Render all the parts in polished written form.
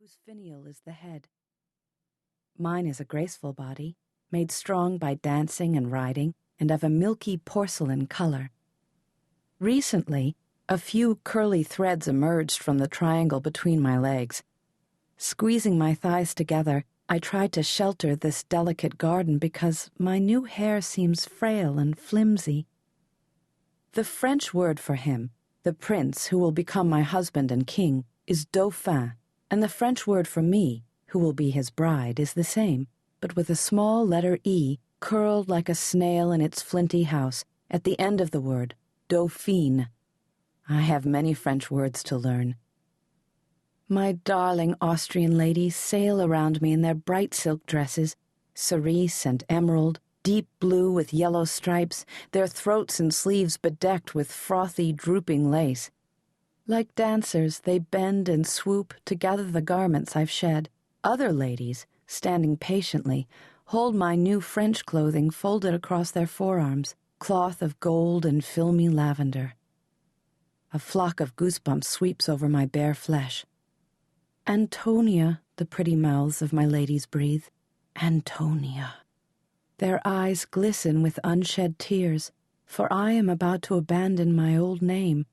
whose finial is the head. Mine is a graceful body, made strong by dancing and riding, and of a milky porcelain color. Recently, a few curly threads emerged from the triangle between my legs. Squeezing my thighs together, I tried to shelter this delicate garden because my new hair seems frail and flimsy. The French word for him, the prince who will become my husband and king, is Dauphin, and the French word for me, who will be his bride, is the same, but with a small letter E curled like a snail in its flinty house at the end of the word, Dauphine. I have many French words to learn. My darling Austrian ladies sail around me in their bright silk dresses, cerise and emerald, deep blue with yellow stripes, their throats and sleeves bedecked with frothy, drooping lace. Like dancers, they bend and swoop to gather the garments I've shed. Other ladies, standing patiently, hold my new French clothing folded across their forearms, cloth of gold and filmy lavender. A flock of goosebumps sweeps over my bare flesh. Antonia, the pretty mouths of my ladies breathe. Antonia. Their eyes glisten with unshed tears, for I am about to abandon my old name.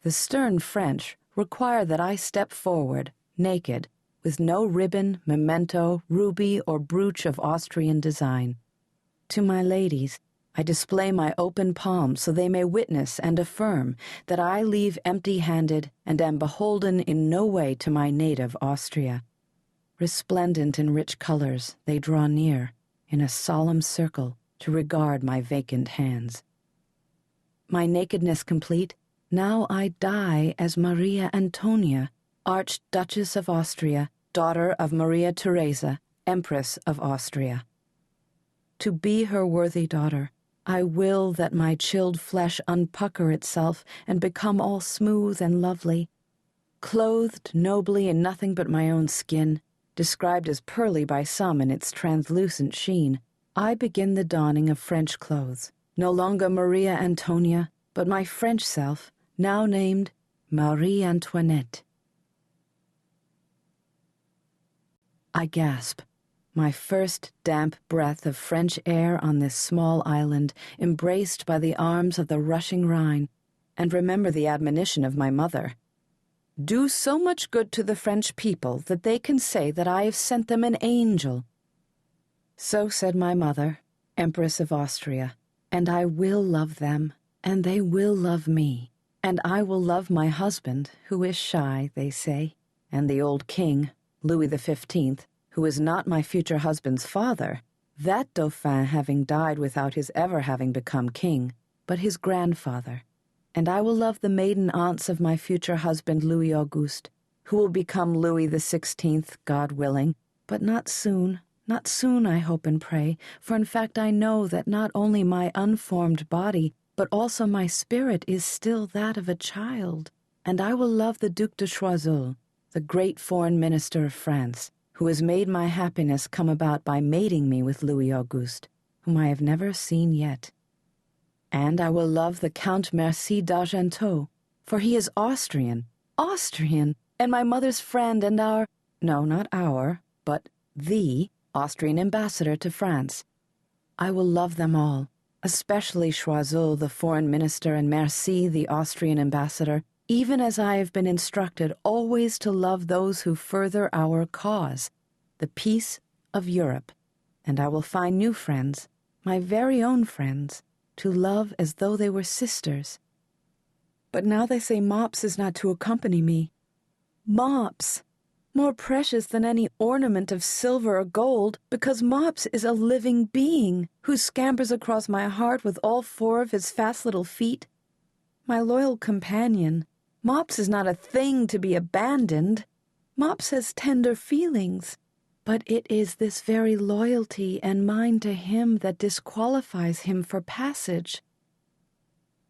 The stern French require that I step forward, naked, with no ribbon, memento, ruby, or brooch of Austrian design. To my ladies, I display my open palm so they may witness and affirm that I leave empty-handed and am beholden in no way to my native Austria. Resplendent in rich colors, they draw near, in a solemn circle, to regard my vacant hands. My nakedness complete, now I die as Maria Antonia, Archduchess of Austria, daughter of Maria Theresa, Empress of Austria. To be her worthy daughter, I will that my chilled flesh unpucker itself and become all smooth and lovely. Clothed nobly in nothing but my own skin, described as pearly by some in its translucent sheen, I begin the donning of French clothes, no longer Maria Antonia, but my French self, now named Marie Antoinette. I gasp, my first damp breath of French air on this small island, embraced by the arms of the rushing Rhine, and remember the admonition of my mother. Do so much good to the French people that they can say that I have sent them an angel. So said my mother, Empress of Austria, and I will love them, and they will love me, and I will love my husband, who is shy, they say, and the old king, Louis XV, who is not my future husband's father, that Dauphin having died without his ever having become king, but his grandfather. And I will love the maiden aunts of my future husband Louis Auguste, who will become Louis XVI, God willing, but not soon, I hope and pray, for in fact I know that not only my unformed body, but also my spirit is still that of a child, and I will love the Duc de Choiseul, the great foreign minister of France, who has made my happiness come about by mating me with Louis Auguste, whom I have never seen yet. And I will love the Count Merci d'Argenteau, for he is Austrian, and my mother's friend and the Austrian ambassador to France. I will love them all, especially Choiseul, the foreign minister, and Merci, the Austrian ambassador, even as I have been instructed always to love those who further our cause, the peace of Europe. And I will find new friends, my very own friends, to love as though they were sisters. But now they say Mops is not to accompany me. Mops! More precious than any ornament of silver or gold, because Mops is a living being who scampers across my heart with all four of his fast little feet. My loyal companion, Mops is not a thing to be abandoned. Mops has tender feelings, but it is this very loyalty and mine to him that disqualifies him for passage.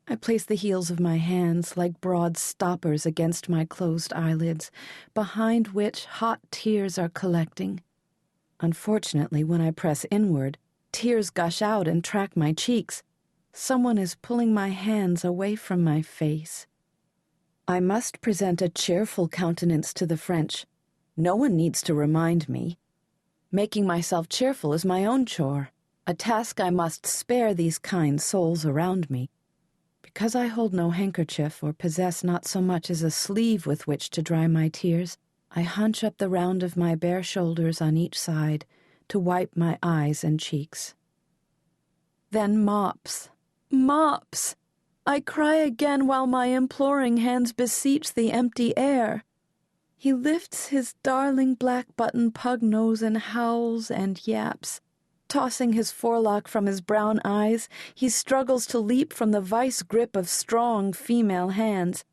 I place the heels of my hands like broad stoppers against my closed eyelids, behind which hot tears are collecting. Unfortunately, when I press inward, tears gush out and track my cheeks. Someone is pulling my hands away from my face. I must present a cheerful countenance to the French, No one needs to remind me. Making myself cheerful is my own chore, a task I must spare these kind souls around me. Because I hold no handkerchief or possess not so much as a sleeve with which to dry my tears, I hunch up the round of my bare shoulders on each side to wipe my eyes and cheeks. Then mops. Mops! I cry again while my imploring hands beseech the empty air. He lifts his darling black-button pug nose and howls and yaps. Tossing his forelock from his brown eyes, he struggles to leap from the vice grip of strong female hands.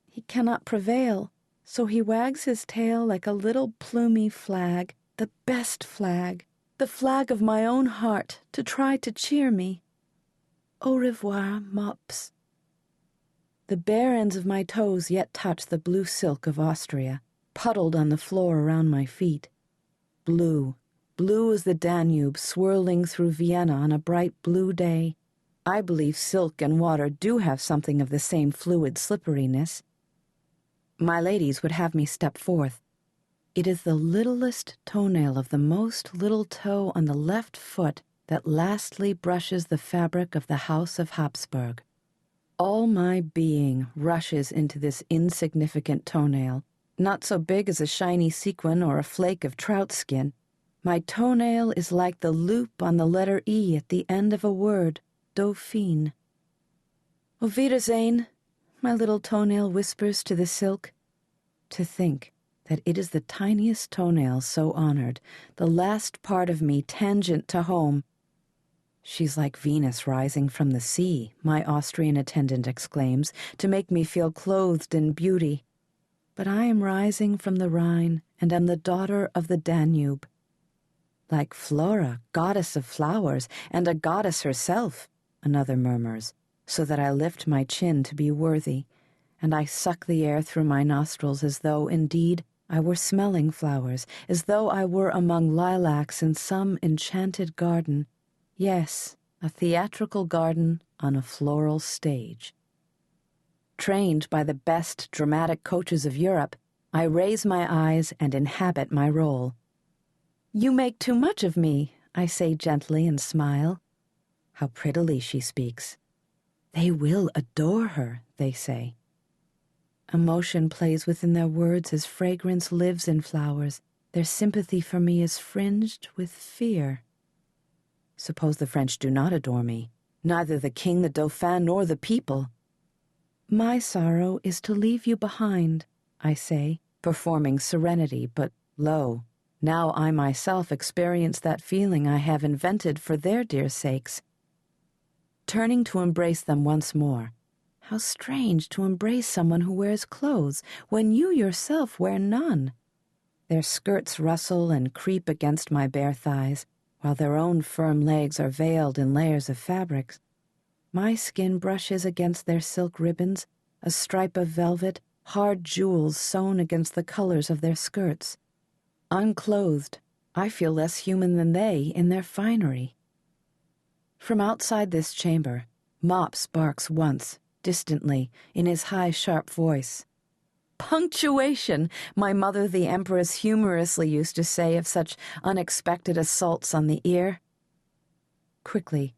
He cannot prevail, so he wags his tail like a little plumy flag, the best flag, the flag of my own heart, to try to cheer me. Au revoir, Mops. The bare ends of my toes yet touch the blue silk of Austria, puddled on the floor around my feet. Blue, blue as the Danube swirling through Vienna on a bright blue day. I believe silk and water do have something of the same fluid slipperiness. My ladies would have me step forth. It is the littlest toenail of the most little toe on the left foot that lastly brushes the fabric of the House of Habsburg. All my being rushes into this insignificant toenail, not so big as a shiny sequin or a flake of trout skin. My toenail is like the loop on the letter E at the end of a word, Dauphin. Auf Wiedersehen, my little toenail whispers to the silk. To think that it is the tiniest toenail so honored, the last part of me tangent to home. She's like Venus rising from the sea, my Austrian attendant exclaims, to make me feel clothed in beauty. But I am rising from the Rhine, and am the daughter of the Danube. Like Flora, goddess of flowers, and a goddess herself, another murmurs, so that I lift my chin to be worthy, and I suck the air through my nostrils as though, indeed, I were smelling flowers, as though I were among lilacs in some enchanted garden. Yes, a theatrical garden on a floral stage. Trained by the best dramatic coaches of Europe, I raise my eyes and inhabit my role. You make too much of me, I say gently and smile. How prettily she speaks. They will adore her, they say. Emotion plays within their words as fragrance lives in flowers. Their sympathy for me is fringed with fear. Suppose the French do not adore me, neither the king, the Dauphin, nor the people. My sorrow is to leave you behind, I say, performing serenity, but lo, now I myself experience that feeling I have invented for their dear sakes. Turning to embrace them once more. How strange to embrace someone who wears clothes when you yourself wear none. Their skirts rustle and creep against my bare thighs, while their own firm legs are veiled in layers of fabrics. My skin brushes against their silk ribbons, a stripe of velvet, hard jewels sewn against the colors of their skirts. Unclothed, I feel less human than they in their finery. From outside this chamber, Mops barks once, distantly, in his high, sharp voice. Punctuation, my mother the Empress humorously used to say of such unexpected assaults on the ear. Quickly,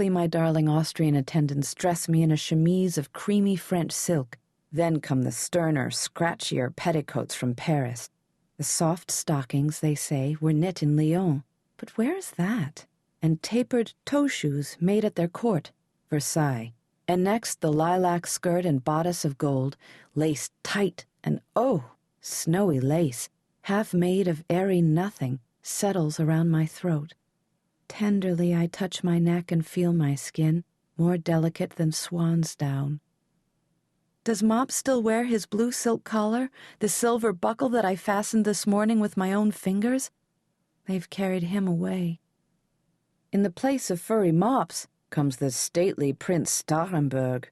my darling Austrian attendants dress me in a chemise of creamy French silk. Then come the sterner, scratchier petticoats from Paris. The soft stockings, they say, were knit in Lyon. But where is that? And tapered toe shoes made at their court, Versailles. And next the lilac skirt and bodice of gold, laced tight, and oh, snowy lace, half made of airy nothing, settles around my throat. Tenderly I touch my neck and feel my skin, more delicate than swan's down. Does Mops still wear his blue silk collar, the silver buckle that I fastened this morning with my own fingers? They've carried him away. In the place of furry Mops comes the stately Prince Starhemberg.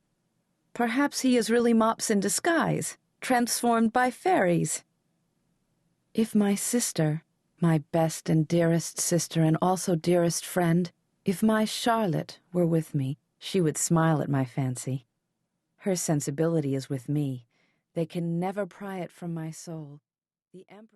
Perhaps he is really Mops in disguise, transformed by fairies. If my sister, my best and dearest sister and also dearest friend, if my Charlotte were with me, she would smile at my fancy. Her sensibility is with me. They can never pry it from my soul. The Empress